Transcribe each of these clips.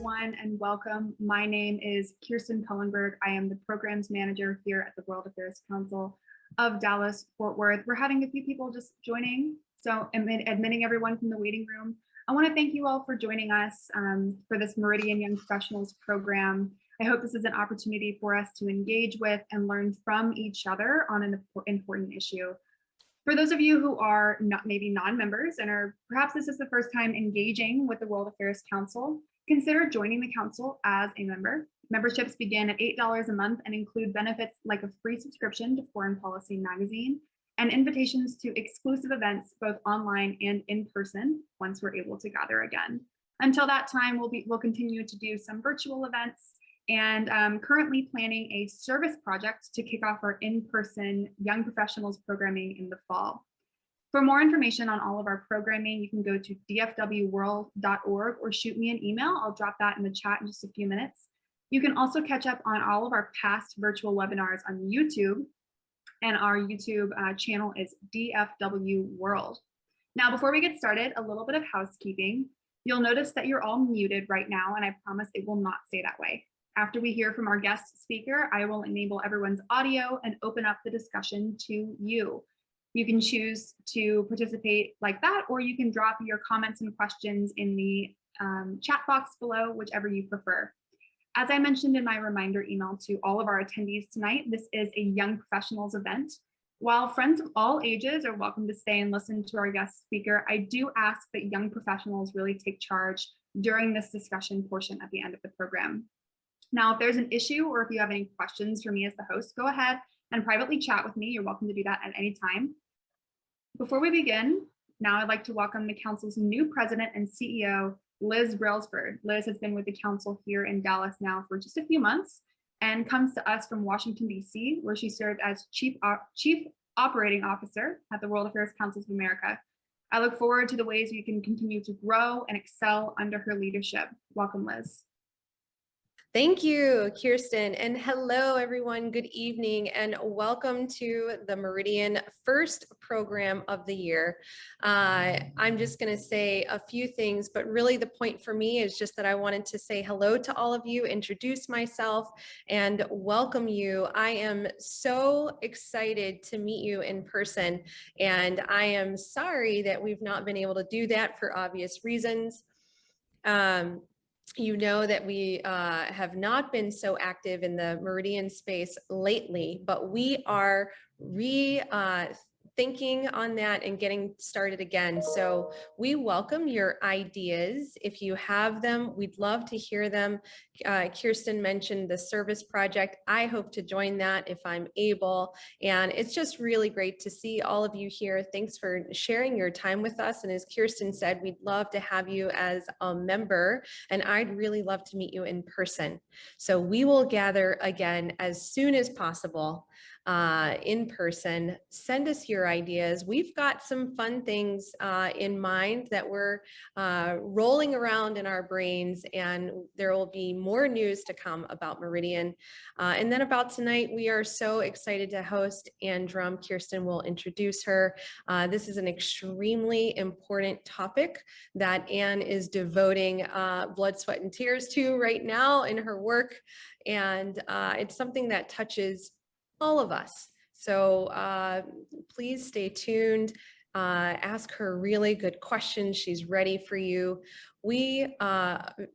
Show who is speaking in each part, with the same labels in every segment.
Speaker 1: everyone, and welcome. My name is Kirsten Cullenberg. I am the programs manager here at the World Affairs Council of Dallas-Fort Worth. We're having a few people just joining, so admitting everyone from the waiting room. I want to thank you all for joining us for this Meridian Young Professionals program. I hope this is an opportunity for us to engage with and learn from each other on an important issue. For those of you who are maybe non-members and are perhaps this is the first time engaging with the World Affairs Council, consider joining the council as a member. Memberships begin at $8 a month and include benefits like a free subscription to Foreign Policy magazine and invitations to exclusive events both online and in person once we're able to gather again. Until that time, we'll continue to do some virtual events and currently planning a service project to kick off our in-person Young Professionals programming in the fall. For more information on all of our programming, you can go to dfwworld.org or shoot me an email. I'll drop that in the chat in just a few minutes. You can also catch up on all of our past virtual webinars on YouTube, and our YouTube channel is dfwworld. Now, before we get started, a little bit of housekeeping. You'll notice that you're all muted right now, and I promise it will not stay that way. After we hear from our guest speaker, I will enable everyone's audio and open up the discussion to you. You can choose to participate like that, or you can drop your comments and questions in the chat box below, whichever you prefer. As I mentioned in my reminder email to all of our attendees tonight, this is a Young Professionals event. While friends of all ages are welcome to stay and listen to our guest speaker, I do ask that young professionals really take charge during this discussion portion at the end of the program. Now, if there's an issue or if you have any questions for me as the host, go ahead and privately chat with me. You're welcome to do that at any time. Before we begin, now I'd like to welcome the council's new president and CEO, Liz Brailsford. Liz has been with the council here in Dallas now for just a few months and comes to us from Washington, D.C., where she served as Chief Operating Officer at the World Affairs Councils of America. I look forward to the ways we can continue to grow and excel under her leadership. Welcome, Liz.
Speaker 2: Thank you, Kirsten, and hello, everyone. Good evening, and welcome to the Meridian first program of the year. I'm just going to say a few things, but really the point for me is just that I wanted to say hello to all of you, introduce myself, and welcome you. I am so excited to meet you in person, and I am sorry that we've not been able to do that for obvious reasons. You know that we have not been so active in the Meridian space lately, but we are thinking on that and getting started again. So we welcome your ideas. If you have them, we'd love to hear them. Kirsten mentioned the service project. I hope to join that if I'm able. And it's just really great to see all of you here. Thanks for sharing your time with us. And as Kirsten said, we'd love to have you as a member, and I'd really love to meet you in person. So we will gather again as soon as possible. In person. Send us your ideas. We've got some fun things in mind that we're rolling around in our brains, and there will be more news to come about Meridian. And then about tonight, we are so excited to host Ann Drumm. Kirsten will introduce her. This is an extremely important topic that Ann is devoting blood, sweat, and tears to right now in her work. And it's something that touches all of us. So please stay tuned. Ask her really good questions. She's ready for you. We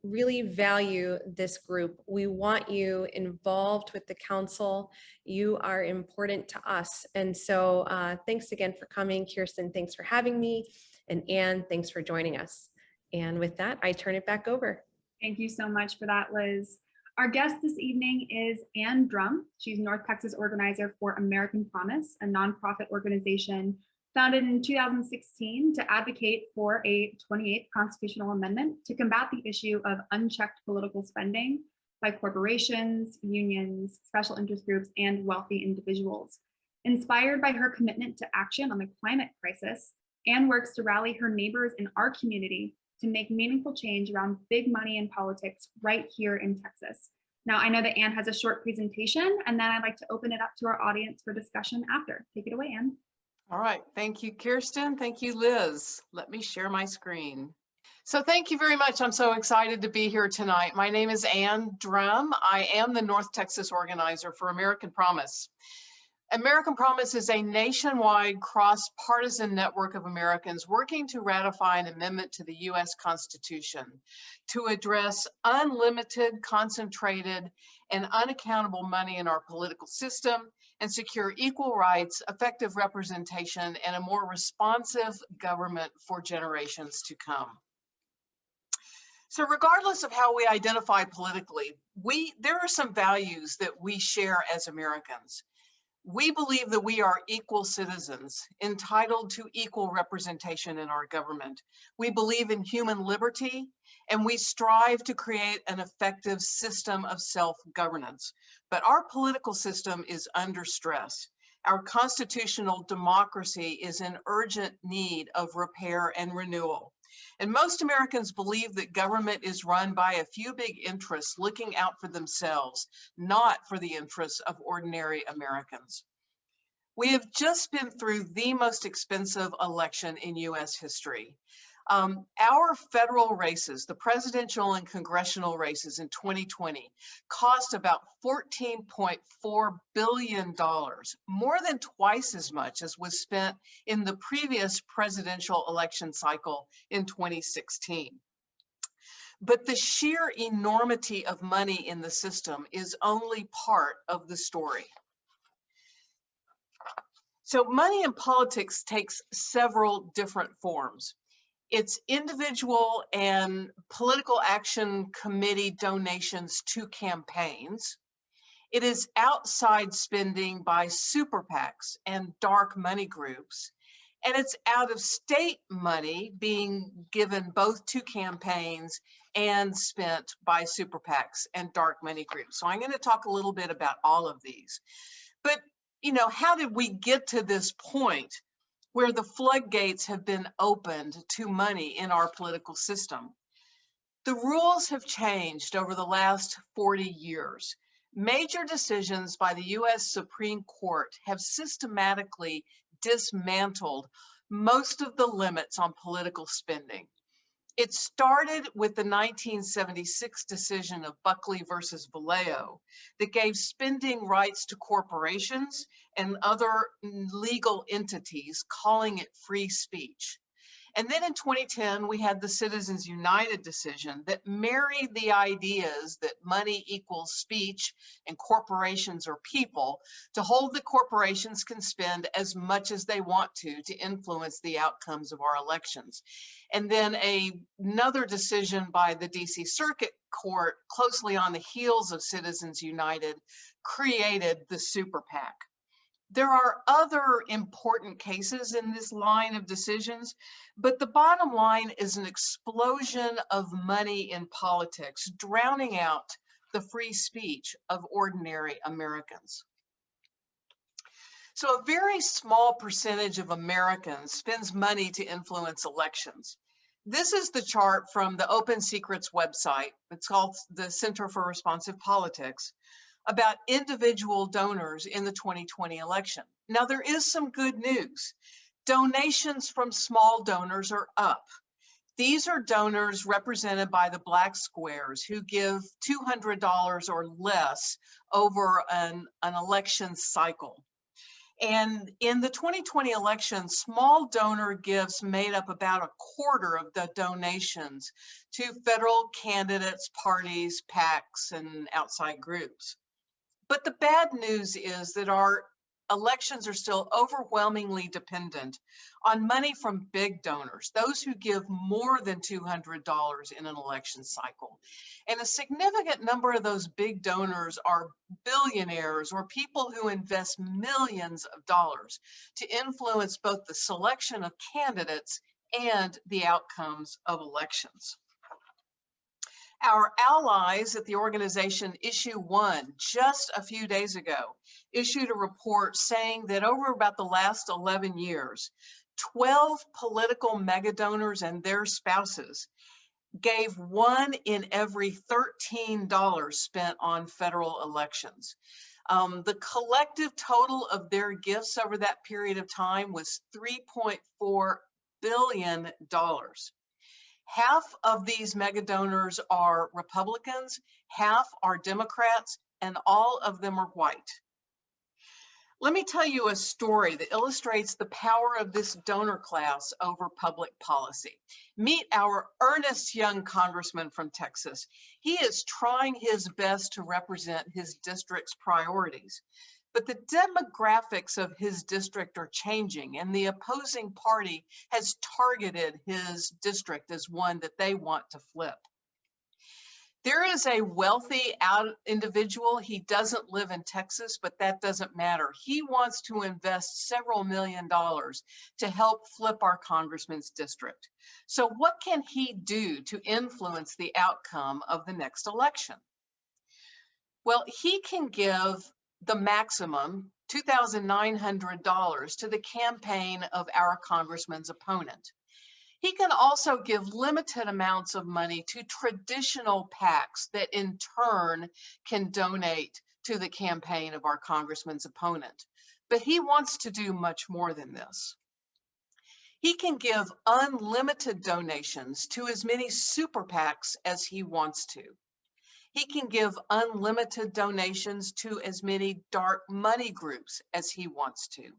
Speaker 2: really value this group. We want you involved with the council. You are important to us. And so thanks again for coming. Kirsten, thanks for having me. And Ann, thanks for joining us. And with that, I turn it back over.
Speaker 1: Thank you so much for that, Liz. Our guest this evening is Ann Drumm. She's North Texas organizer for American Promise, a nonprofit organization founded in 2016 to advocate for a 28th constitutional amendment to combat the issue of unchecked political spending by corporations, unions, special interest groups, and wealthy individuals. Inspired by her commitment to action on the climate crisis, Ann works to rally her neighbors in our community to make meaningful change around big money in politics right here in Texas. Now, I know that Ann has a short presentation, and then I'd like to open it up to our audience for discussion after. Take it away, Ann.
Speaker 3: All right, thank you, Kirsten. Thank you, Liz. Let me share my screen. So thank you very much. I'm so excited to be here tonight. My name is Ann Drumm. I am the North Texas organizer for American Promise. American Promise is a nationwide cross-partisan network of Americans working to ratify an amendment to the U.S. Constitution to address unlimited, concentrated, and unaccountable money in our political system and secure equal rights, effective representation, and a more responsive government for generations to come. So regardless of how we identify politically, there are some values that we share as Americans. We believe that we are equal citizens entitled to equal representation in our government. We believe in human liberty, and we strive to create an effective system of self-governance. But our political system is under stress. Our constitutional democracy is in urgent need of repair and renewal. And most Americans believe that government is run by a few big interests looking out for themselves, not for the interests of ordinary Americans. We have just been through the most expensive election in US history. Our federal races, the presidential and congressional races in 2020, cost about $14.4 billion, more than twice as much as was spent in the previous presidential election cycle in 2016. But the sheer enormity of money in the system is only part of the story. So money in politics takes several different forms. It's individual and political action committee donations to campaigns. It is outside spending by super PACs and dark money groups. And it's out of state money being given both to campaigns and spent by super PACs and dark money groups. So I'm going to talk a little bit about all of these. But, you know, how did we get to this point where the floodgates have been opened to money in our political system? The rules have changed over the last 40 years. Major decisions by the US Supreme Court have systematically dismantled most of the limits on political spending. It started with the 1976 decision of Buckley versus Vallejo that gave spending rights to corporations and other legal entities, calling it free speech. And then in 2010, we had the Citizens United decision that married the ideas that money equals speech and corporations are people to hold that corporations can spend as much as they want to influence the outcomes of our elections. And then another decision by the DC Circuit Court, closely on the heels of Citizens United, created the super PAC. There are other important cases in this line of decisions, but the bottom line is an explosion of money in politics, drowning out the free speech of ordinary Americans. So a very small percentage of Americans spends money to influence elections. This is the chart from the Open Secrets website. It's called the Center for Responsive Politics, about individual donors in the 2020 election. Now, there is some good news. Donations from small donors are up. These are donors represented by the black squares who give $200 or less over an election cycle. And in the 2020 election, small donor gifts made up about a quarter of the donations to federal candidates, parties, PACs, and outside groups. But the bad news is that our elections are still overwhelmingly dependent on money from big donors, those who give more than $200 in an election cycle. And a significant number of those big donors are billionaires or people who invest millions of dollars to influence both the selection of candidates and the outcomes of elections. Our allies at the organization Issue One, just a few days ago, issued a report saying that over about the last 11 years, 12 political megadonors and their spouses gave $1 in every $13 spent on federal elections. The collective total of their gifts over that period of time was $3.4 billion. Half of these mega donors are Republicans, half are Democrats, and all of them are white. Let me tell you a story that illustrates the power of this donor class over public policy. Meet our earnest young congressman from Texas. He is trying his best to represent his district's priorities, but the demographics of his district are changing, and the opposing party has targeted his district as one that they want to flip. There is a wealthy individual. He doesn't live in Texas, but that doesn't matter. He wants to invest several $1,000,000 to help flip our congressman's district. So what can he do to influence the outcome of the next election? Well, he can give the maximum $2,900 to the campaign of our congressman's opponent. He can also give limited amounts of money to traditional PACs that in turn can donate to the campaign of our congressman's opponent. But he wants to do much more than this. He can give unlimited donations to as many super PACs as he wants to. He can give unlimited donations to as many dark money groups as he wants to.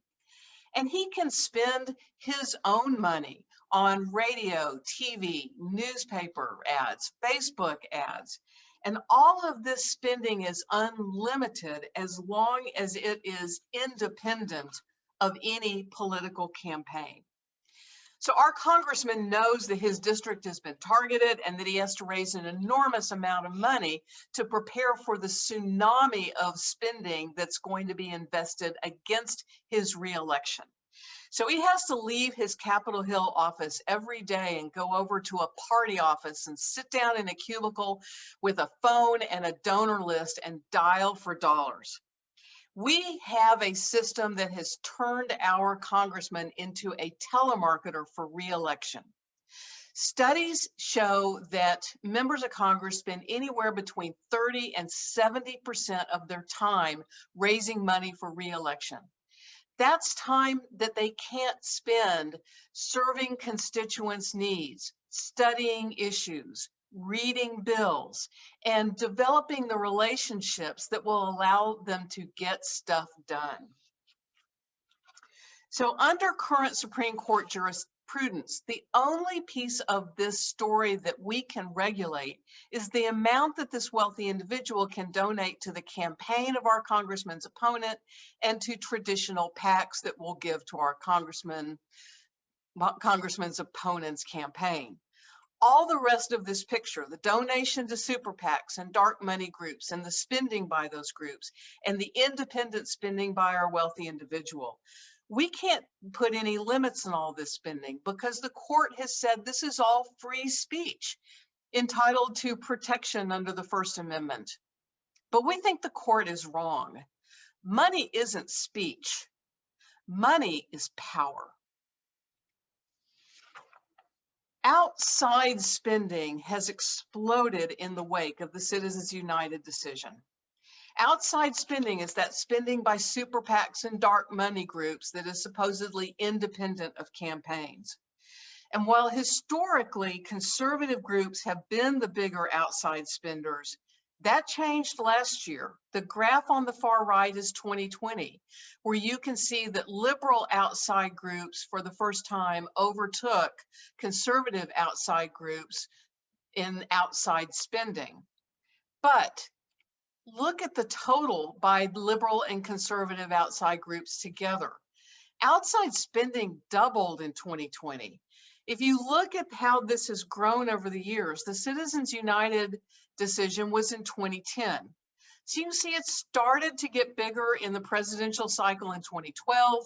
Speaker 3: And he can spend his own money on radio, TV, newspaper ads, Facebook ads. And all of this spending is unlimited as long as it is independent of any political campaign. So our congressman knows that his district has been targeted and that he has to raise an enormous amount of money to prepare for the tsunami of spending that's going to be invested against his reelection. So he has to leave his Capitol Hill office every day and go over to a party office and sit down in a cubicle with a phone and a donor list and dial for dollars. We have a system that has turned our congressman into a telemarketer for reelection. Studies show that members of Congress spend anywhere between 30 and 70% of their time raising money for reelection. That's time that they can't spend serving constituents' needs, studying issues, reading bills, and developing the relationships that will allow them to get stuff done. So under current Supreme Court jurisprudence, the only piece of this story that we can regulate is the amount that this wealthy individual can donate to the campaign of our congressman's opponent and to traditional PACs that will give to our congressman's opponent's campaign. All the rest of this picture, the donation to super PACs and dark money groups and the spending by those groups and the independent spending by our wealthy individual, we can't put any limits on all this spending because the court has said this is all free speech entitled to protection under the First Amendment. But we think the court is wrong. Money isn't speech. Money is power. Outside spending has exploded in the wake of the Citizens United decision. Outside spending is that spending by super PACs and dark money groups that is supposedly independent of campaigns. And while historically conservative groups have been the bigger outside spenders, that changed last year. The graph on the far right is 2020, where you can see that liberal outside groups for the first time overtook conservative outside groups in outside spending. But look at the total by liberal and conservative outside groups together. Outside spending doubled in 2020. If you look at how this has grown over the years, the Citizens United decision was in 2010. So you can see it started to get bigger in the presidential cycle in 2012,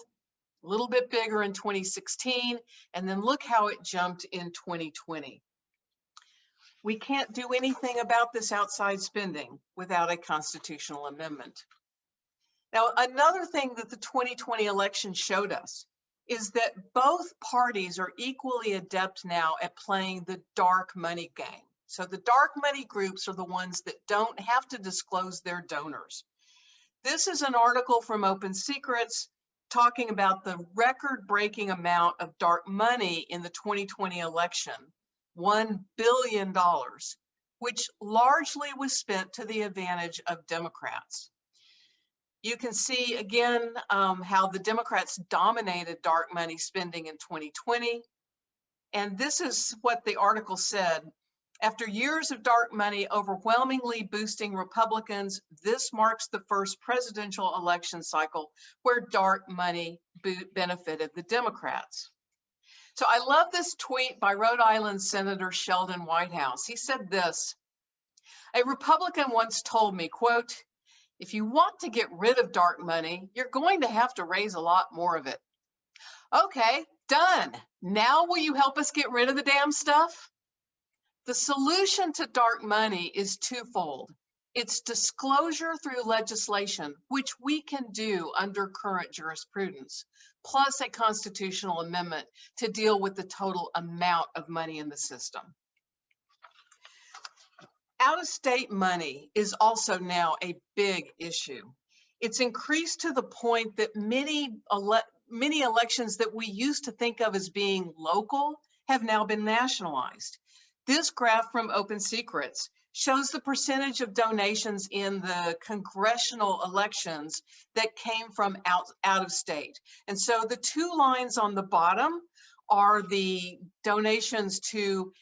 Speaker 3: a little bit bigger in 2016, and then look how it jumped in 2020. We can't do anything about this outside spending without a constitutional amendment. Now, another thing that the 2020 election showed us is that both parties are equally adept now at playing the dark money game. So the dark money groups are the ones that don't have to disclose their donors. This is an article from Open Secrets talking about the record-breaking amount of dark money in the 2020 election $1 billion, which largely was spent to the advantage of Democrats. You can see again how the Democrats dominated dark money spending in 2020. And this is what the article said. After years of dark money overwhelmingly boosting Republicans, this marks the first presidential election cycle where dark money benefited the Democrats. So I love this tweet by Rhode Island Senator Sheldon Whitehouse. He said this: "A Republican once told me, quote, if you want to get rid of dark money, you're going to have to raise a lot more of it." Okay, done. Now will you help us get rid of the damn stuff? The solution to dark money is twofold. It's disclosure through legislation, which we can do under current jurisprudence, plus a constitutional amendment to deal with the total amount of money in the system. Out-of-state money is also now a big issue. It's increased to the point that many elections that we used to think of as being local have now been nationalized. This graph from Open Secrets shows the percentage of donations in the congressional elections that came from out of state. And so the two lines on the bottom are the donations to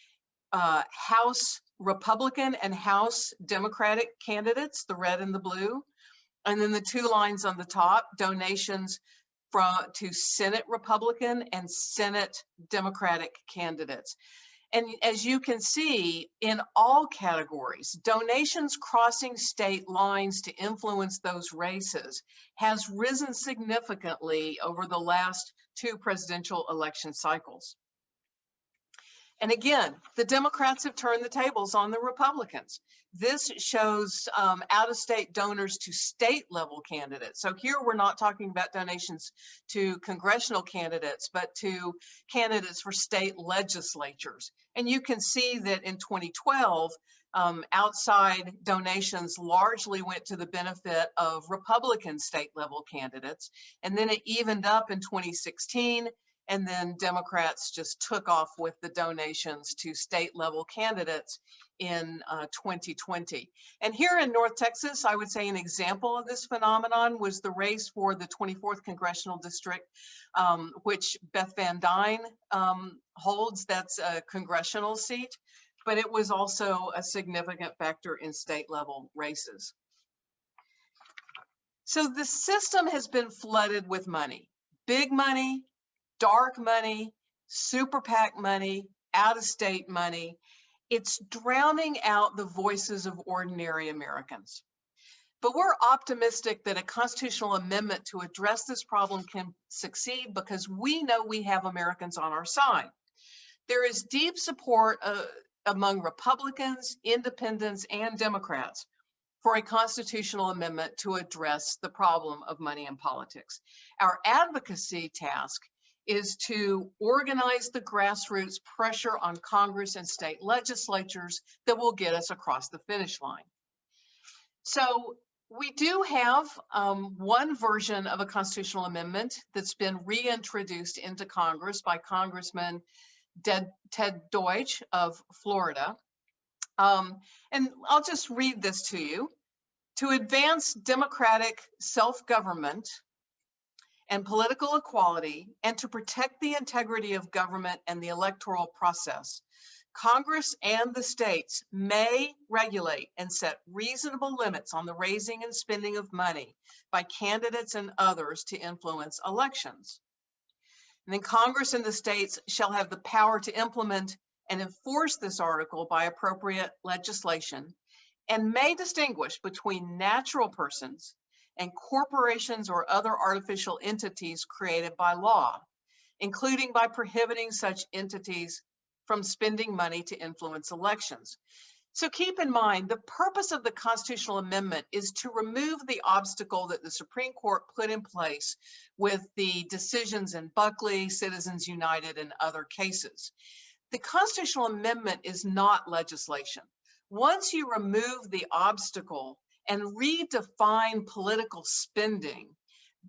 Speaker 3: House Republican and House Democratic candidates, the red and the blue. And then the two lines on the top, donations to Senate Republican and Senate Democratic candidates. And as you can see, in all categories, donations crossing state lines to influence those races has risen significantly over the last two presidential election cycles. And again, the Democrats have turned the tables on the Republicans. This shows out-of-state donors to state-level candidates. So here we're not talking about donations to congressional candidates, but to candidates for state legislatures. And you can see that in 2012, outside donations largely went to the benefit of Republican state-level candidates. And then it evened up in 2016. And then Democrats just took off with the donations to state-level candidates in 2020. And here in North Texas, I would say an example of this phenomenon was the race for the 24th Congressional District, which Beth Van Dyne holds. That's a congressional seat, but it was also a significant factor in state-level races. So the system has been flooded with money, big money, dark money, super PAC money, out-of-state money. It's drowning out the voices of ordinary Americans. But we're optimistic that a constitutional amendment to address this problem can succeed because we know we have Americans on our side. There is deep support among Republicans, independents, and Democrats for a constitutional amendment to address the problem of money in politics. Our advocacy task is to organize the grassroots pressure on Congress and state legislatures that will get us across the finish line. So we do have one version of a constitutional amendment that's been reintroduced into Congress by Congressman Ted Deutsch of Florida. And I'll just read this to you. To advance democratic self-government and political equality, and to protect the integrity of government and the electoral process, Congress and the states may regulate and set reasonable limits on the raising and spending of money by candidates and others to influence elections. And then Congress and the states shall have the power to implement and enforce this article by appropriate legislation, and may distinguish between natural persons and corporations or other artificial entities created by law, including by prohibiting such entities from spending money to influence elections. So keep in mind, the purpose of the constitutional amendment is to remove the obstacle that the Supreme Court put in place with the decisions in Buckley, Citizens United, and other cases. The constitutional amendment is not legislation. Once you remove the obstacle and redefine political spending,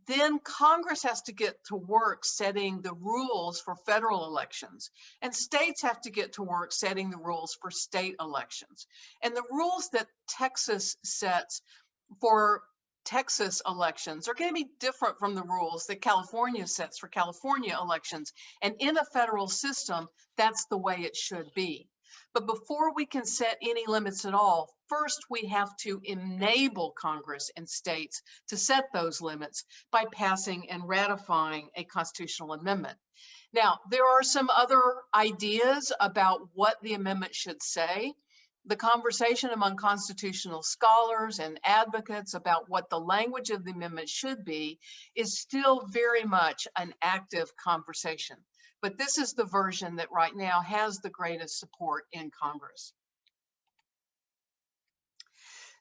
Speaker 3: then Congress has to get to work setting the rules for federal elections, and states have to get to work setting the rules for state elections. And the rules that Texas sets for Texas elections are going to be different from the rules that California sets for California elections. And in a federal system, that's the way it should be. But before we can set any limits at all, first we have to enable Congress and states to set those limits by passing and ratifying a constitutional amendment. Now, there are some other ideas about what the amendment should say. The conversation among constitutional scholars and advocates about what the language of the amendment should be is still very much an active conversation. But this is the version that right now has the greatest support in Congress.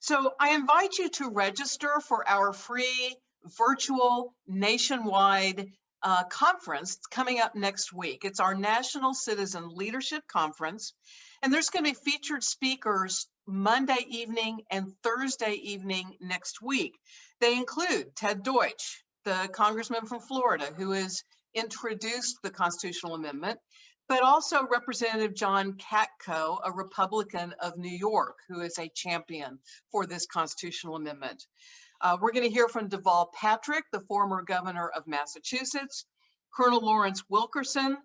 Speaker 3: So I invite you to register for our free virtual nationwide conference coming up next week. It's our National Citizen Leadership Conference, and there's going to be featured speakers Monday evening and Thursday evening next week. They include Ted Deutsch, the congressman from Florida, who has introduced the constitutional amendment, but also Representative John Katko, a Republican of New York, who is a champion for this constitutional amendment. We're going to hear from Deval Patrick, the former governor of Massachusetts, Colonel Lawrence Wilkerson,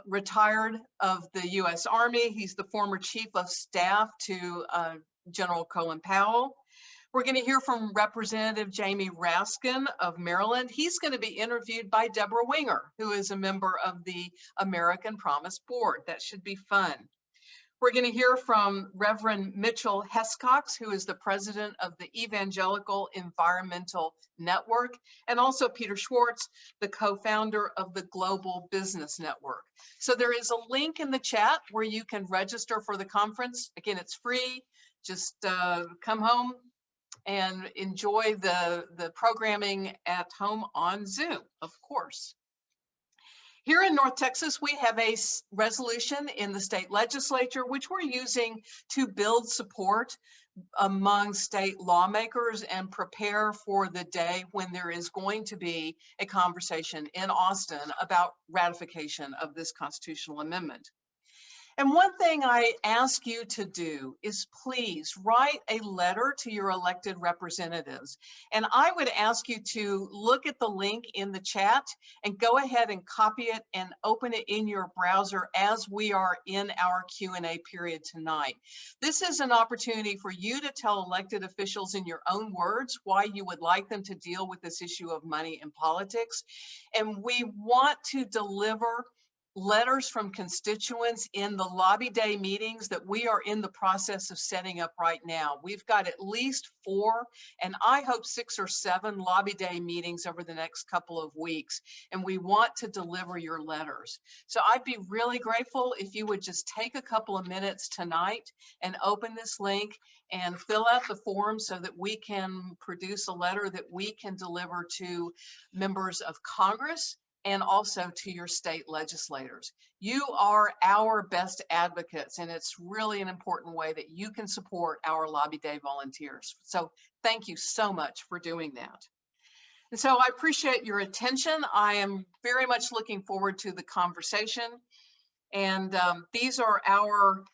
Speaker 3: retired of the U.S. Army. He's the former chief of staff to General Colin Powell. We're going to hear from Representative Jamie Raskin of Maryland. He's going to be interviewed by Deborah Winger, who is a member of the American Promise Board. That should be fun. We're going to hear from Reverend Mitchell Hescox, who is the president of the Evangelical Environmental Network, and also Peter Schwartz, the co-founder of the Global Business Network. So there is a link in the chat where you can register for the conference. Again, it's free. Just come home and enjoy the programming at home on Zoom, of course. Here in North Texas, we have a resolution in the state legislature, which we're using to build support among state lawmakers and prepare for the day when there is going to be a conversation in Austin about ratification of this constitutional amendment. And one thing I ask you to do is please write a letter to your elected representatives. And I would ask you to look at the link in the chat and go ahead and copy it and open it in your browser as we are in our Q&A period tonight. This is an opportunity for you to tell elected officials in your own words why you would like them to deal with this issue of money in politics. And we want to deliver letters from constituents in the lobby day meetings that we are in the process of setting up right now. We've got at least 4, and I hope 6 or 7 lobby day meetings over the next couple of weeks, and we want to deliver your letters. So I'd be really grateful if you would just take a couple of minutes tonight and open this link and fill out the form so that we can produce a letter that we can deliver to members of Congress and also to your state legislators. You are our best advocates, and it's really an important way that you can support our Lobby Day volunteers. So thank you so much for doing that. And so I appreciate your attention. I am very much looking forward to the conversation. And these are our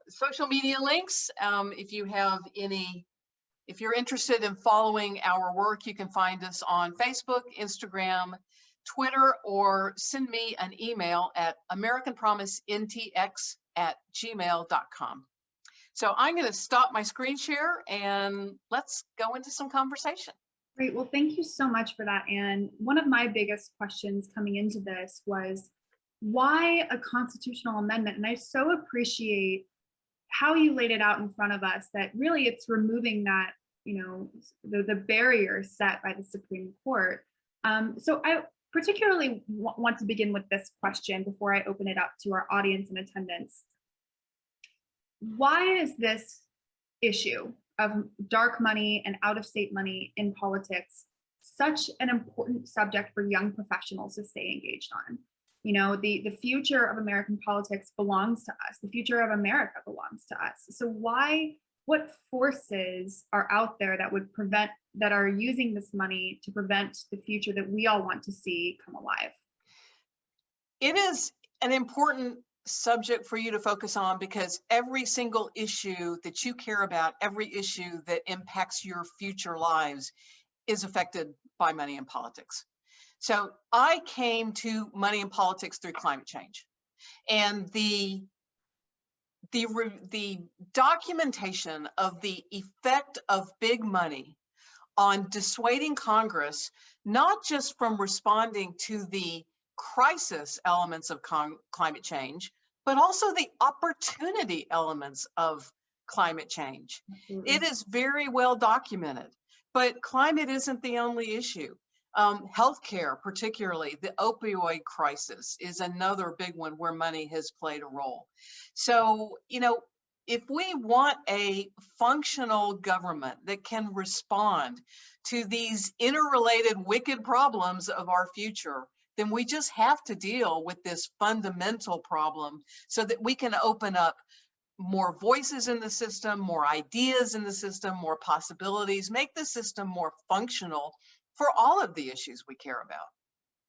Speaker 3: social media links. If you're interested in following our work, you can find us on Facebook, Instagram, Twitter, or send me an email at americanpromisentx@gmail.com. So I'm going to stop my screen share and let's go into some conversation.
Speaker 1: Great. Well, thank you so much for that, Anne. One of my biggest questions coming into this was why a constitutional amendment? And I so appreciate how you laid it out in front of us, that really it's removing that, the barriers set by the Supreme Court. So I particularly want to begin with this question before I open it up to our audience in attendance. Why is this issue of dark money and out-of-state money in politics such an important subject for young professionals to stay engaged on? The future of American politics belongs to us. The future of America belongs to us. So what forces are out there that would prevent that are using this money to prevent the future that we all want to see come alive?
Speaker 3: It is an important subject for you to focus on because every single issue that you care about, every issue that impacts your future lives is affected by money and politics. So I came to money and politics through climate change, and the documentation of the effect of big money on dissuading Congress, not just from responding to the crisis elements of climate change, but also the opportunity elements of climate change.
Speaker 1: Absolutely.
Speaker 3: It is very well documented, but climate isn't the only issue. Healthcare, particularly the opioid crisis, is another big one where money has played a role. So, if we want a functional government that can respond to these interrelated wicked problems of our future, then we just have to deal with this fundamental problem so that we can open up more voices in the system, more ideas in the system, more possibilities, make the system more functional for all of the issues we care about.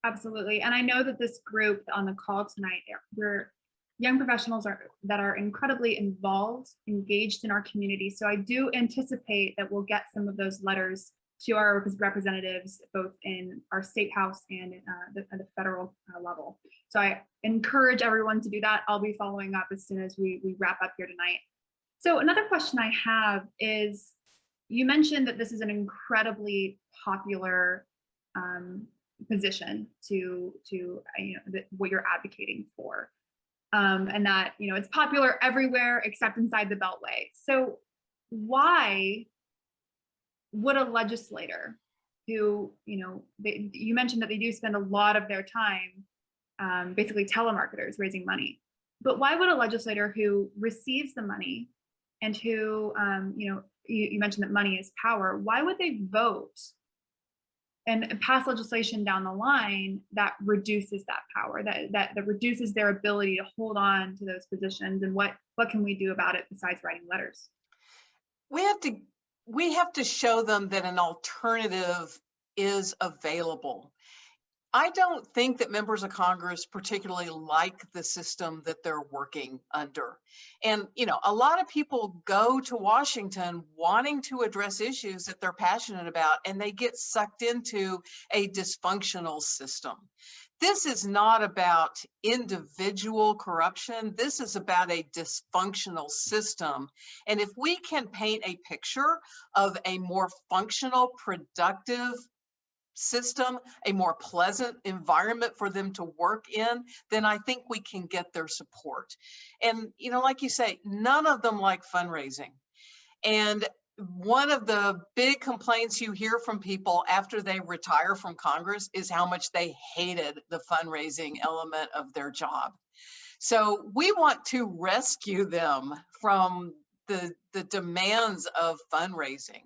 Speaker 1: Absolutely. And I know that this group on the call tonight, we're young professionals that are incredibly involved, engaged in our community. So I do anticipate that we'll get some of those letters to our representatives, both in our state house and at the federal level. So I encourage everyone to do that. I'll be following up as soon as we wrap up here tonight. So another question I have is, you mentioned that this is an incredibly popular position to what you're advocating for, and that it's popular everywhere except inside the Beltway. So why would a legislator who you mentioned that they do spend a lot of their time basically telemarketers raising money, but why would a legislator who receives the money and who you mentioned that money is power, why would they vote and pass legislation down the line that reduces that power, that reduces their ability to hold on to those positions? And what can we do about it besides writing letters?
Speaker 3: We have to show them that an alternative is available. I don't think that members of Congress particularly like the system that they're working under. And, a lot of people go to Washington wanting to address issues that they're passionate about, and they get sucked into a dysfunctional system. This is not about individual corruption. This is about a dysfunctional system. And if we can paint a picture of a more functional, productive system, a more pleasant environment for them to work in, then I think we can get their support. And, like you say, none of them like fundraising. And one of the big complaints you hear from people after they retire from Congress is how much they hated the fundraising element of their job. So we want to rescue them from the demands of fundraising.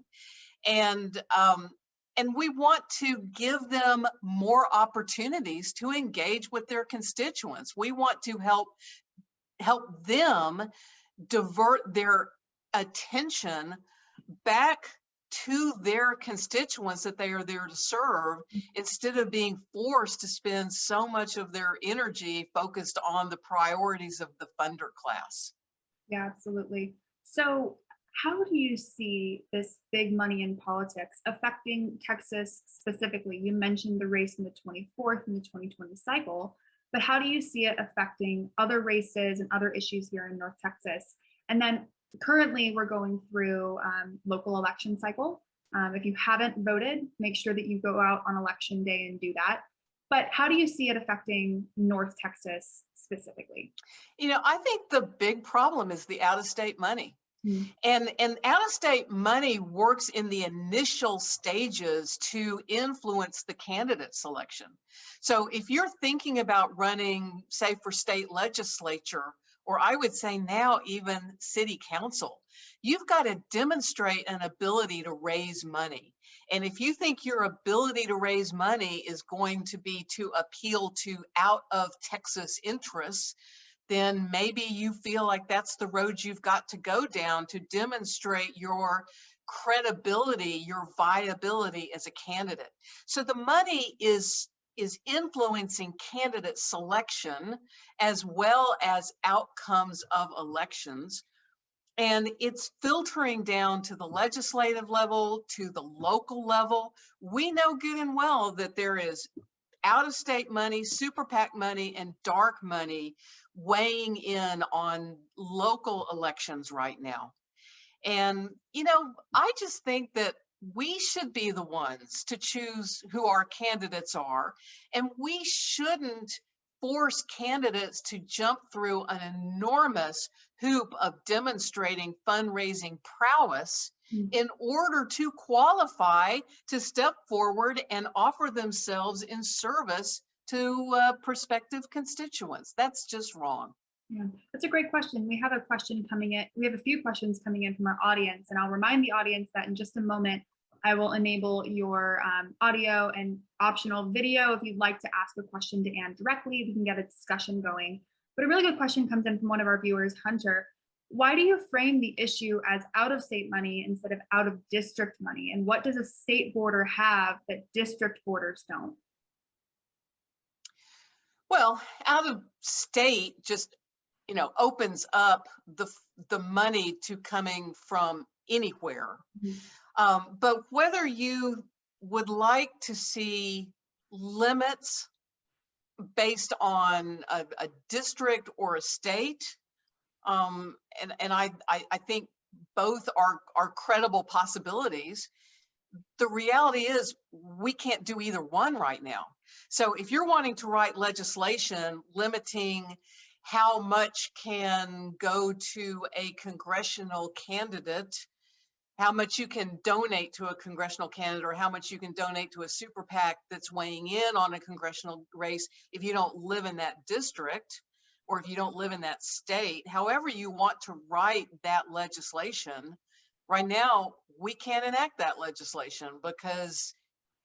Speaker 3: And we want to give them more opportunities to engage with their constituents. We want to help them divert their attention back to their constituents that they are there to serve, instead of being forced to spend so much of their energy focused on the priorities of the funder class.
Speaker 1: Yeah, absolutely. So how do you see this big money in politics affecting Texas specifically? You mentioned the race in the 24th and the 2020 cycle, but how do you see it affecting other races and other issues here in North Texas? And then currently we're going through local election cycle. If you haven't voted, make sure that you go out on election day and do that. But how do you see it affecting North Texas specifically?
Speaker 3: I think the big problem is the out-of-state money. And out-of-state money works in the initial stages to influence the candidate selection. So if you're thinking about running, say, for state legislature, or I would say now even city council, you've got to demonstrate an ability to raise money. And if you think your ability to raise money is going to be to appeal to out of Texas interests, then maybe you feel like that's the road you've got to go down to demonstrate your credibility, your viability as a candidate. So the money is influencing candidate selection as well as outcomes of elections. And it's filtering down to the legislative level, to the local level. We know good and well that there is out-of-state money, super PAC money, and dark money weighing in on local elections right now. And, you know, I just think that we should be the ones to choose who our candidates are. And we shouldn't force candidates to jump through an enormous hoop of demonstrating fundraising prowess in order to qualify to step forward and offer themselves in service to prospective constituents. That's just wrong.
Speaker 1: Yeah, that's a great question. We have a question coming in. We have a few questions coming in from our audience, and I'll remind the audience that in just a moment, I will enable your audio and optional video. If you'd like to ask a question to Anne directly, we can get a discussion going. But a really good question comes in from one of our viewers, Hunter. Why do you frame the issue as out-of-state money instead of out-of-district money? And what does a state border have that district borders don't?
Speaker 3: Well, out of state just, you know, opens up the money to coming from anywhere. But whether you would like to see limits based on a district or a state, and I think both are credible possibilities. The reality is we can't do either one right now. So if you're wanting to write legislation limiting how much can go to a congressional candidate, how much you can donate to a congressional candidate, or how much you can donate to a super PAC that's weighing in on a congressional race if you don't live in that district or if you don't live in that state, however you want to write that legislation, right now, we can't enact that legislation because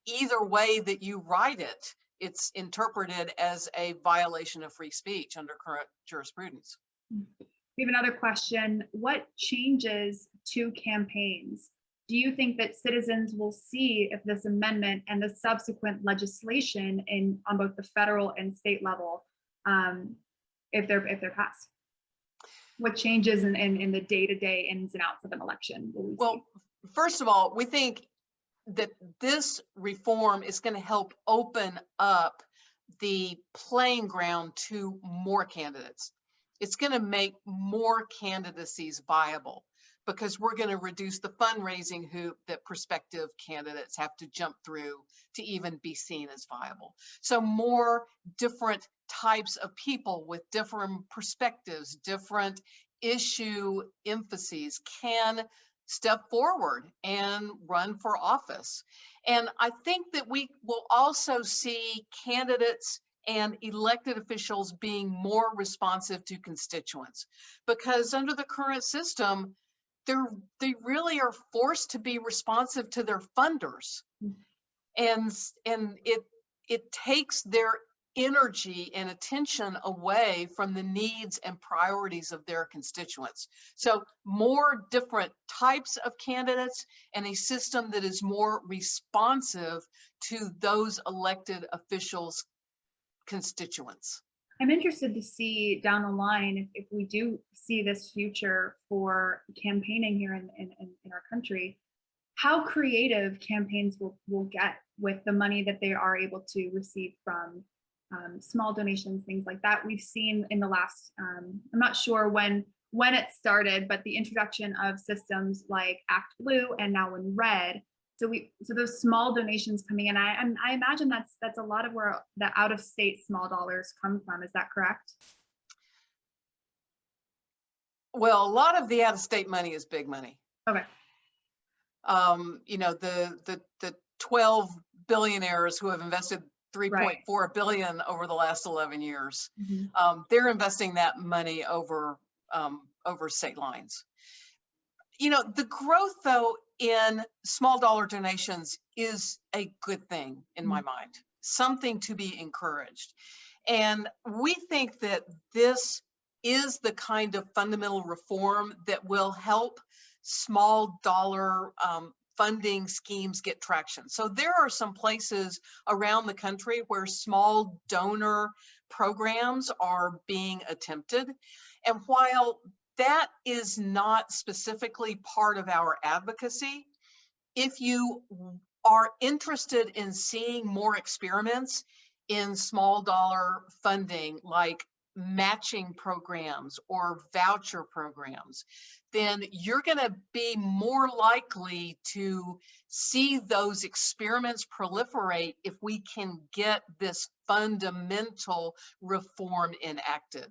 Speaker 3: either way that you write it, it's interpreted as a violation of free speech under current jurisprudence.
Speaker 1: We have another question. What changes to campaigns do you think that citizens will see if this amendment and the subsequent legislation on both the federal and state level, if they're passed? What changes in the day-to-day ins and outs of an election will we see?
Speaker 3: First of all, we think that this reform is going to help open up the playing ground to more candidates. It's going to make more candidacies viable because we're going to reduce the fundraising hoop that prospective candidates have to jump through to even be seen as viable. So more different types of people with different perspectives, different issue emphases can step forward and run for office. And I think that we will also see candidates and elected officials being more responsive to constituents, because under the current system, they really are forced to be responsive to their funders. And it takes their energy and attention away from the needs and priorities of their constituents. So more different types of candidates and a system that is more responsive to those elected officials' constituents.
Speaker 1: I'm interested to see down the line if we do see this future for campaigning here in our country, how creative campaigns will get with the money that they are able to receive from small donations, things like that. We've seen in the last, I'm not sure when it started, but the introduction of systems like Act Blue and now in Red. So those small donations coming in, I imagine that's a lot of where the out-of-state small dollars come from. Is that correct?
Speaker 3: Well, a lot of the out-of-state money is big money.
Speaker 1: Okay.
Speaker 3: You know, the 12 billionaires who have invested 3.4 billion over the last 11 years. They're investing that money over state lines. You know, the growth though in small dollar donations is a good thing in my mind, something to be encouraged. And we think that this is the kind of fundamental reform that will help small dollar funding schemes get traction. So there are some places around the country where small donor programs are being attempted. And while that is not specifically part of our advocacy, if you are interested in seeing more experiments in small dollar funding, like matching programs or voucher programs, then you're going to be more likely to see those experiments proliferate if we can get this fundamental reform enacted.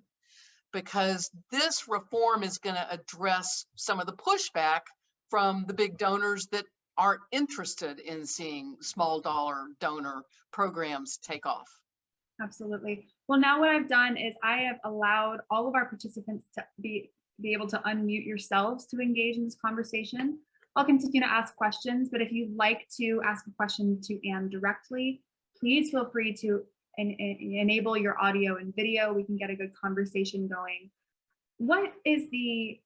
Speaker 3: Because this reform is going to address some of the pushback from the big donors that aren't interested in seeing small dollar donor programs take off.
Speaker 1: Absolutely. Well, now what I've done is I have allowed all of our participants to be able to unmute yourselves to engage in this conversation. I'll continue to ask questions, but if you'd like to ask a question to Anne directly, please feel free to enable your audio and video. We can get a good conversation going. What is the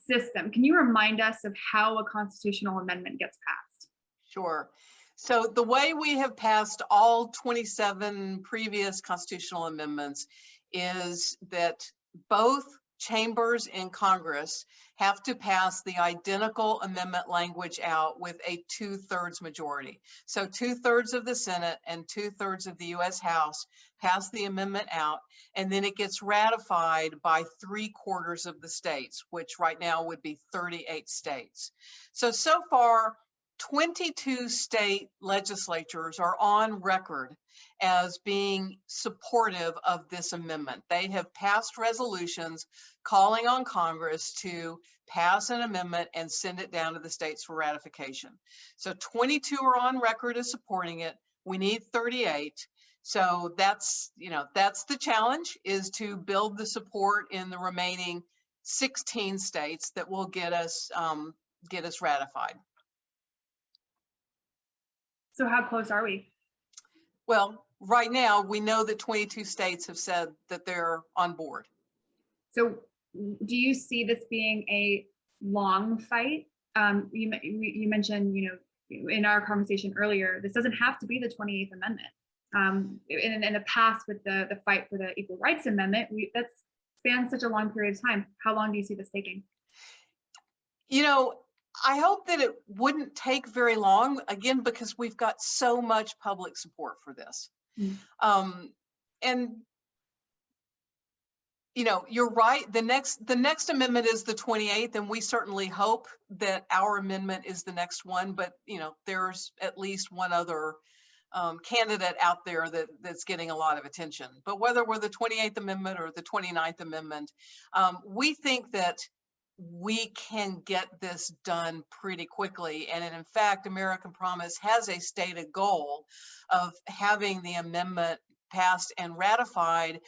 Speaker 1: system? Can you remind us of how a constitutional amendment gets passed?
Speaker 3: Sure. So the way we have passed all 27 previous constitutional amendments is that both chambers in Congress have to pass the identical amendment language out with a 2/3 majority. So 2/3 of the Senate and 2/3 of the US House pass the amendment out, and then it gets ratified by 3/4 of the states, which right now would be 38 states. So far, 22 state legislatures are on record as being supportive of this amendment. They have passed resolutions calling on Congress to pass an amendment and send it down to the states for ratification. So 22 are on record as supporting it. We need 38. So that's the challenge, is to build the support in the remaining 16 states that will get us ratified.
Speaker 1: So how close are we?
Speaker 3: Well, right now, we know that 22 states have said that they're on board.
Speaker 1: So do you see this being a long fight? You mentioned, in our conversation earlier, this doesn't have to be the 28th Amendment. In the past, with the fight for the Equal Rights Amendment, that spans such a long period of time. How long do you see this taking?
Speaker 3: I hope that it wouldn't take very long, again, because we've got so much public support for this. And you're right. The next amendment is the 28th, and we certainly hope that our amendment is the next one. But there's at least one other candidate out there that's getting a lot of attention. But whether we're the 28th Amendment or the 29th Amendment, we think that we can get this done pretty quickly. And in fact, American Promise has a stated goal of having the amendment passed and ratified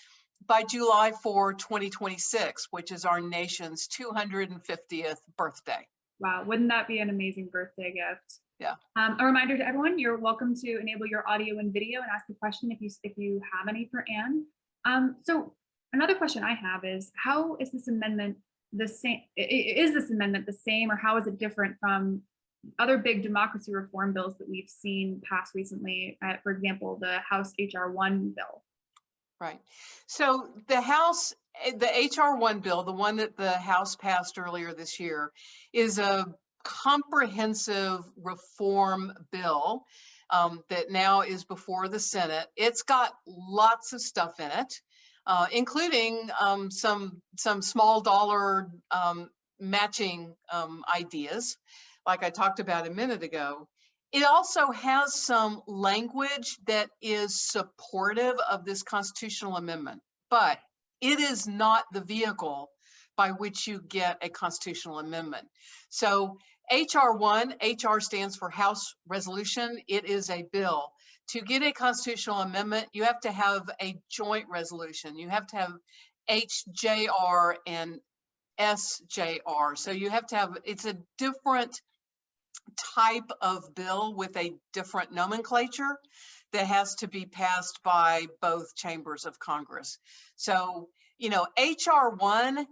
Speaker 3: by July 4, 2026, which is our nation's 250th birthday.
Speaker 1: Wow, wouldn't that be an amazing birthday gift?
Speaker 3: Yeah.
Speaker 1: A reminder to everyone, you're welcome to enable your audio and video and ask a question if you have any for Anne. So another question I have is, how is this amendment the same? Is this amendment the same, or how is it different from other big democracy reform bills that we've seen passed recently? For example, the House HR 1 bill.
Speaker 3: Right. So the HR 1 bill, the one that the House passed earlier this year, is a comprehensive reform bill that now is before the Senate. It's got lots of stuff in it, including some small dollar matching ideas, like I talked about a minute ago. It also has some language that is supportive of this constitutional amendment, but it is not the vehicle by which you get a constitutional amendment. So HR 1, HR stands for House Resolution. It is a bill. To get a constitutional amendment, you have to have a joint resolution. You have to have HJR and SJR. So you have to have, it's a different type of bill with a different nomenclature that has to be passed by both chambers of Congress. So, HR 1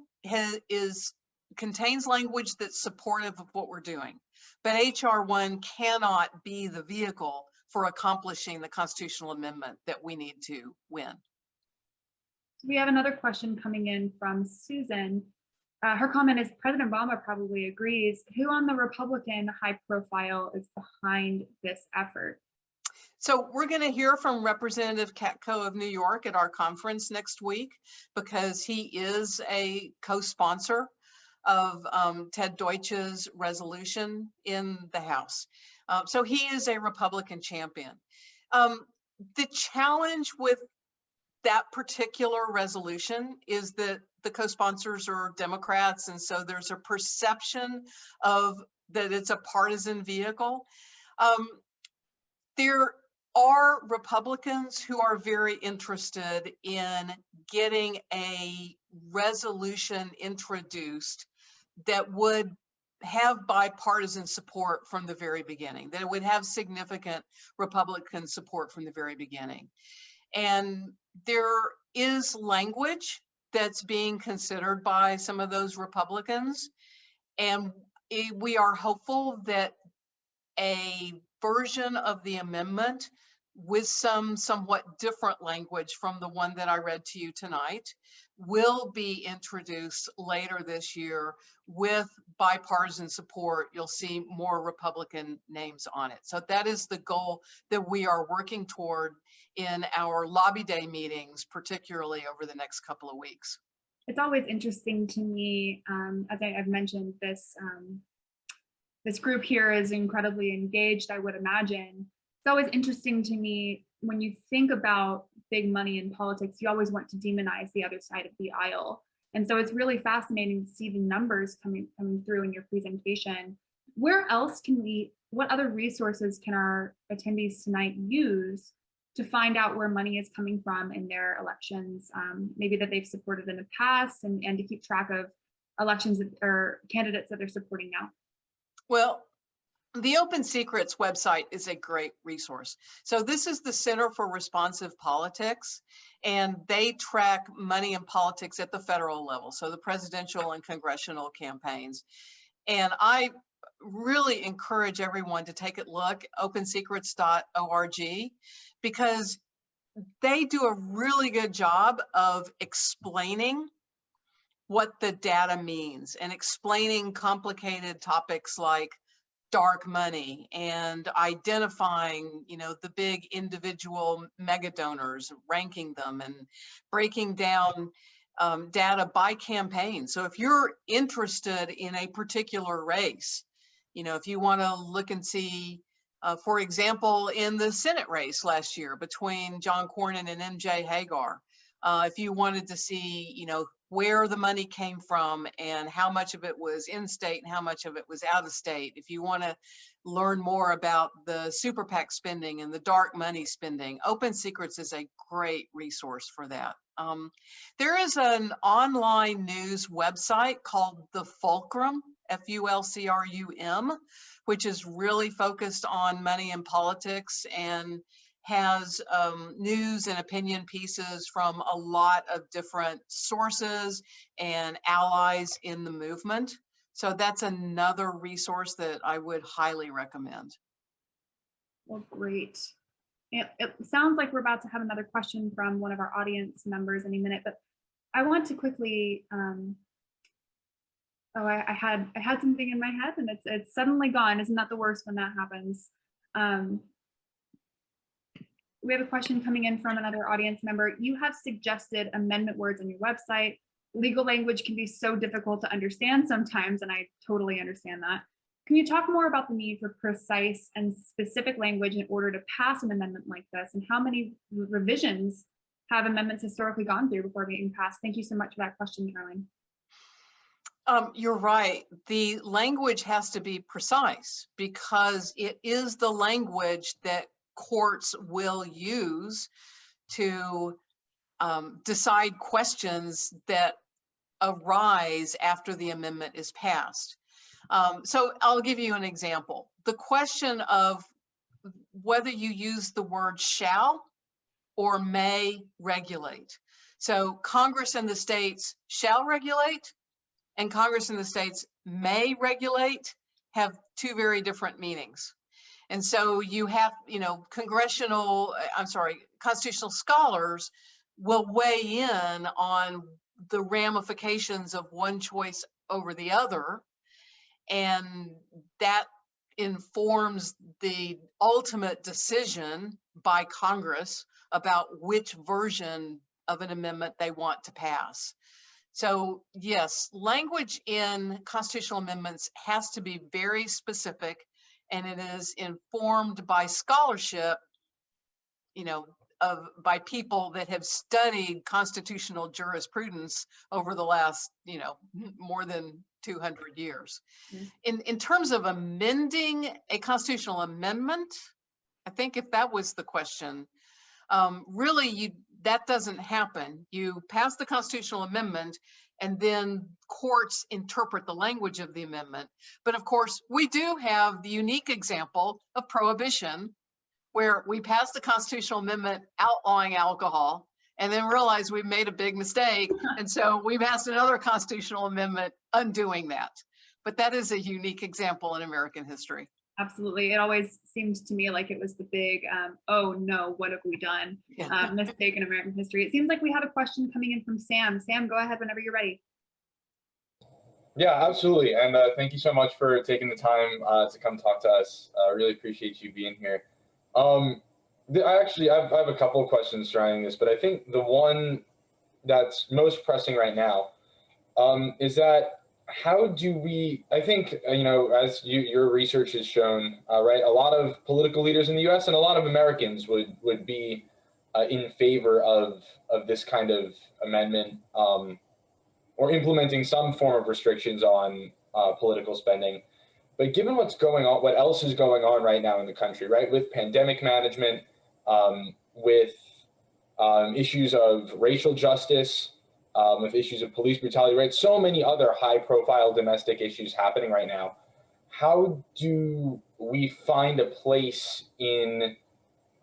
Speaker 3: is contains language that's supportive of what we're doing. But HR 1 cannot be the vehicle for accomplishing the constitutional amendment that we need to win.
Speaker 1: We have another question coming in from Susan. Her comment is, President Obama probably agrees. Who on the Republican high profile is behind this effort?
Speaker 3: So we're going to hear from Representative Katko of New York at our conference next week, because he is a co-sponsor of Ted Deutsch's resolution in the House. So he is a Republican champion. The challenge with that particular resolution is that the co-sponsors are Democrats, and so there's a perception of that it's a partisan vehicle. There are Republicans who are very interested in getting a resolution introduced that would have bipartisan support from the very beginning, that it would have significant Republican support from the very beginning. And there is language that's being considered by some of those Republicans. And we are hopeful that a version of the amendment with some somewhat different language from the one that I read to you tonight will be introduced later this year with bipartisan support. You'll see more Republican names on it. So that is the goal that we are working toward in our lobby day meetings, particularly over the next couple of weeks.
Speaker 1: It's always interesting to me, as I've mentioned, this group here is incredibly engaged, I would imagine. It's always interesting to me when you think about big money in politics, you always want to demonize the other side of the aisle. And so it's really fascinating to see the numbers coming through in your presentation. Where else what other resources can our attendees tonight use to find out where money is coming from in their elections, maybe that they've supported in the past, and to keep track of elections or candidates that they're supporting now?
Speaker 3: Well, the Open Secrets website is a great resource. So this is the Center for Responsive Politics, and they track money in politics at the federal level, so the presidential and congressional campaigns. And I really encourage everyone to take a look, opensecrets.org, because they do a really good job of explaining what the data means and explaining complicated topics like dark money and identifying, the big individual mega donors, ranking them and breaking down data by campaign. So if you're interested in a particular race, if you want to look and see, for example, in the Senate race last year between John Cornyn and MJ Hagar, if you wanted to see, where the money came from and how much of it was in state and how much of it was out of state. If you want to learn more about the super PAC spending and the dark money spending, Open Secrets is a great resource for that. There is an online news website called The Fulcrum, Fulcrum, which is really focused on money and politics and has news and opinion pieces from a lot of different sources and allies in the movement. So that's another resource that I would highly recommend.
Speaker 1: Well, great. It sounds like we're about to have another question from one of our audience members any minute, but I want to quickly, I had something in my head and it's suddenly gone. Isn't that the worst when that happens? We have a question coming in from another audience member. You have suggested amendment words on your website. Legal language can be so difficult to understand sometimes, and I totally understand that. Can you talk more about the need for precise and specific language in order to pass an amendment like this, and how many revisions have amendments historically gone through before being passed? Thank you so much for that question, Caroline.
Speaker 3: You're right. The language has to be precise because it is the language that courts will use to decide questions that arise after the amendment is passed. So I'll give you an example. The question of whether you use the word shall or may regulate. So Congress and the states shall regulate, and Congress in the states may regulate have two very different meanings. And so you have, constitutional scholars will weigh in on the ramifications of one choice over the other. And that informs the ultimate decision by Congress about which version of an amendment they want to pass. So yes, language in constitutional amendments has to be very specific, and it is informed by scholarship, by people that have studied constitutional jurisprudence over the last, more than 200 years. In terms of amending a constitutional amendment, I think if that was the question, really that doesn't happen. You pass the constitutional amendment and then courts interpret the language of the amendment. But of course, we do have the unique example of prohibition, where we passed the constitutional amendment outlawing alcohol and then realized we've made a big mistake. And so we passed another constitutional amendment undoing that. But that is a unique example in American history.
Speaker 1: Absolutely. It always seemed to me like it was the big, oh no, what have we done? Mistake in American history. It seems like we have a question coming in from Sam. Sam, go ahead whenever you're ready.
Speaker 4: Yeah, absolutely. And thank you so much for taking the time to come talk to us. I really appreciate you being here. I have a couple of questions surrounding this, but I think the one that's most pressing right now is that how do we, I think, as your research has shown, right, a lot of political leaders in the US and a lot of Americans would be in favor of this kind of amendment or implementing some form of restrictions on political spending. But given what's going on, what else is going on right now in the country, right, with pandemic management, with issues of racial justice, with issues of police brutality, right? So many other high-profile domestic issues happening right now. How do we find a place in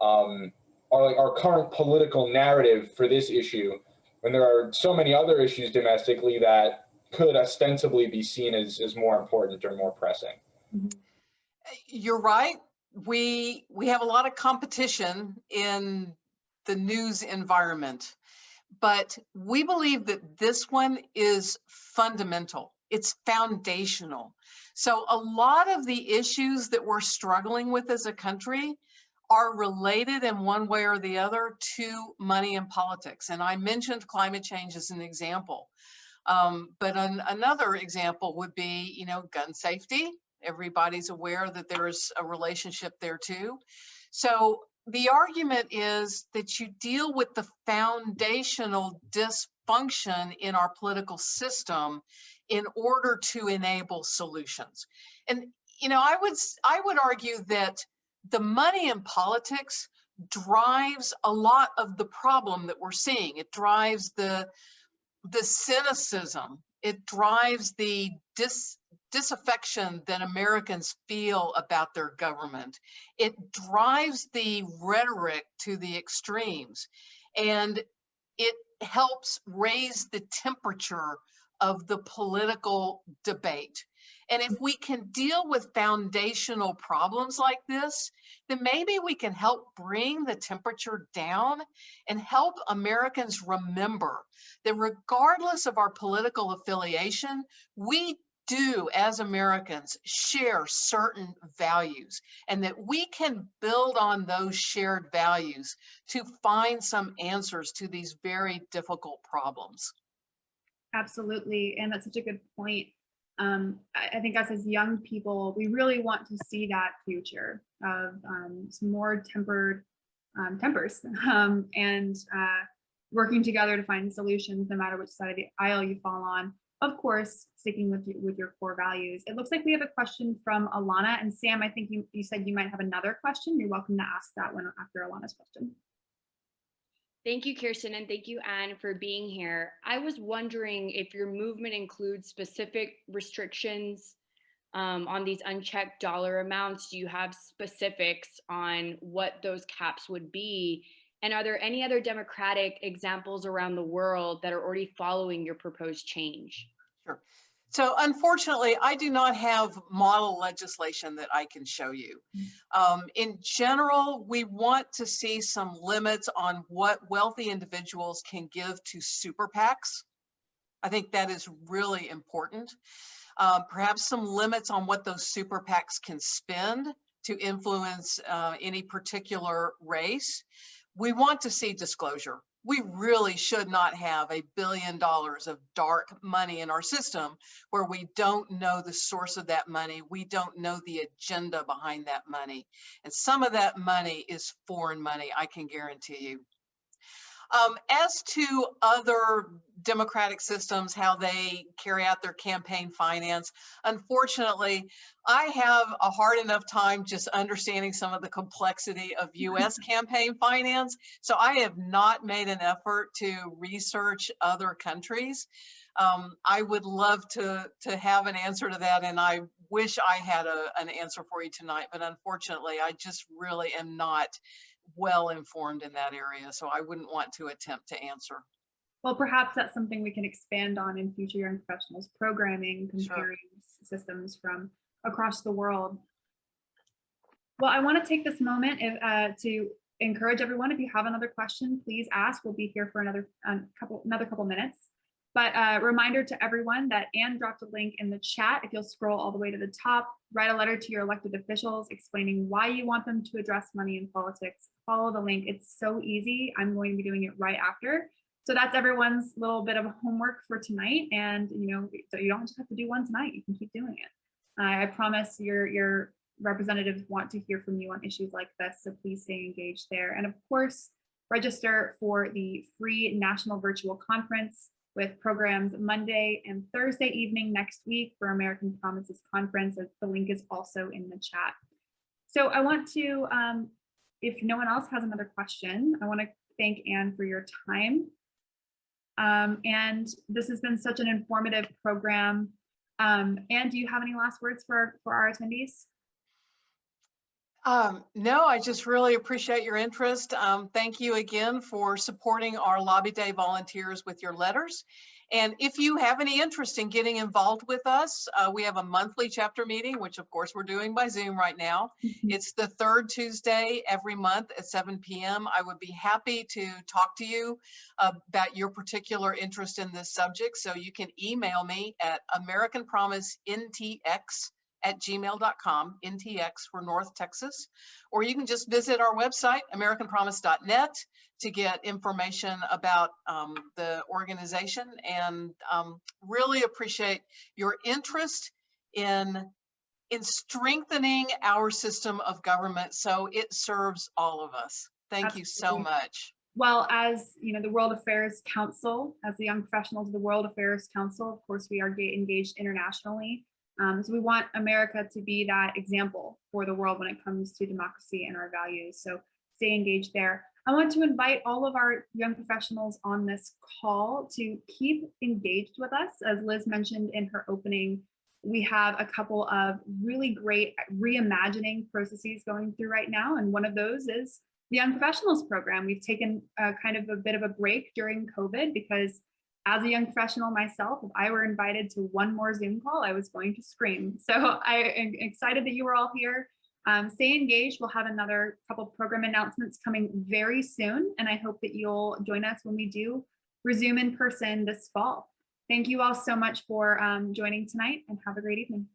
Speaker 4: our current political narrative for this issue when there are so many other issues domestically that could ostensibly be seen as more important or more pressing?
Speaker 3: You're right. We have a lot of competition in the news environment, but we believe that this one is fundamental. It's foundational. So a lot of the issues that we're struggling with as a country are related in one way or the other to money and politics. And I mentioned climate change as an example. But another example would be, gun safety. Everybody's aware that there's a relationship there too. So the argument is that you deal with the foundational dysfunction in our political system in order to enable solutions. And, I would argue that the money in politics drives a lot of the problem that we're seeing. It drives the cynicism. It drives the disaffection that Americans feel about their government. It drives the rhetoric to the extremes, and it helps raise the temperature of the political debate. And if we can deal with foundational problems like this, then maybe we can help bring the temperature down and help Americans remember that regardless of our political affiliation, we do, as Americans, share certain values, and that we can build on those shared values to find some answers to these very difficult problems.
Speaker 1: Absolutely, and that's such a good point. I think us as young people, we really want to see that future of some more tempered tempers and working together to find solutions, no matter which side of the aisle you fall on. Of course, sticking with your core values. It looks like we have a question from Alana. And Sam, I think you said you might have another question. You're welcome to ask that one after Alana's question.
Speaker 5: Thank you, Kirsten, and thank you, Anne, for being here. I was wondering if your movement includes specific restrictions on these unchecked dollar amounts. Do you have specifics on what those caps would be? And are there any other democratic examples around the world that are already following your proposed change?
Speaker 3: Sure. So unfortunately, I do not have model legislation that I can show you. In general, we want to see some limits on what wealthy individuals can give to super PACs. I think that is really important. Perhaps some limits on what those super PACs can spend to influence any particular race. We want to see disclosure. We really should not have $1 billion of dark money in our system where we don't know the source of that money. We don't know the agenda behind that money. And some of that money is foreign money, I can guarantee you. As to other democratic systems, how they carry out their campaign finance, unfortunately, I have a hard enough time just understanding some of the complexity of US campaign finance. So I have not made an effort to research other countries. I would love to have an answer to that, and I wish I had an answer for you tonight, but unfortunately, I just really am not well informed in that area, so I wouldn't want to attempt to answer.
Speaker 1: Well, perhaps that's something we can expand on in future young professionals programming, comparing systems from across the world. Well, I want to take this moment to encourage everyone. If you have another question, please ask. We'll be here for another couple minutes. But reminder to everyone that Anne dropped a link in the chat. If you'll scroll all the way to the top, write a letter to your elected officials explaining why you want them to address money in politics. Follow the link. It's so easy. I'm going to be doing it right after. So that's everyone's little bit of homework for tonight. And so you don't just have to do one tonight. You can keep doing it. I promise your representatives want to hear from you on issues like this. So please stay engaged there. And of course, register for the free national virtual conference with programs Monday and Thursday evening next week for American Promises Conference. The link is also in the chat. So I want to, if no one else has another question, I want to thank Anne for your time. And this has been such an informative program. Anne, do you have any last words for our attendees?
Speaker 3: No, I just really appreciate your interest. Thank you again for supporting our Lobby Day volunteers with your letters. And if you have any interest in getting involved with us, we have a monthly chapter meeting, which of course we're doing by Zoom right now. It's the third Tuesday every month at 7 p.m. I would be happy to talk to you about your particular interest in this subject. So you can email me at americanpromisentx@gmail.com, NTX for North Texas, or you can just visit our website, americanpromise.net, to get information about the organization, and really appreciate your interest in strengthening our system of government so it serves all of us. Thank you so much.
Speaker 1: Well, as the World Affairs Council, as the Young Professionals of the World Affairs Council, of course, we are engaged internationally. So we want America to be that example for the world when it comes to democracy and our values. So stay engaged there. I want to invite all of our young professionals on this call to keep engaged with us. As Liz mentioned in her opening, we have a couple of really great reimagining processes going through right now. And one of those is the Young Professionals program. We've taken kind of a bit of a break during COVID because as a young professional myself, if I were invited to one more Zoom call, I was going to scream. So I am excited that you were all here. Stay engaged. We'll have another couple of program announcements coming very soon. And I hope that you'll join us when we do resume in person this fall. Thank you all so much for joining tonight, and have a great evening.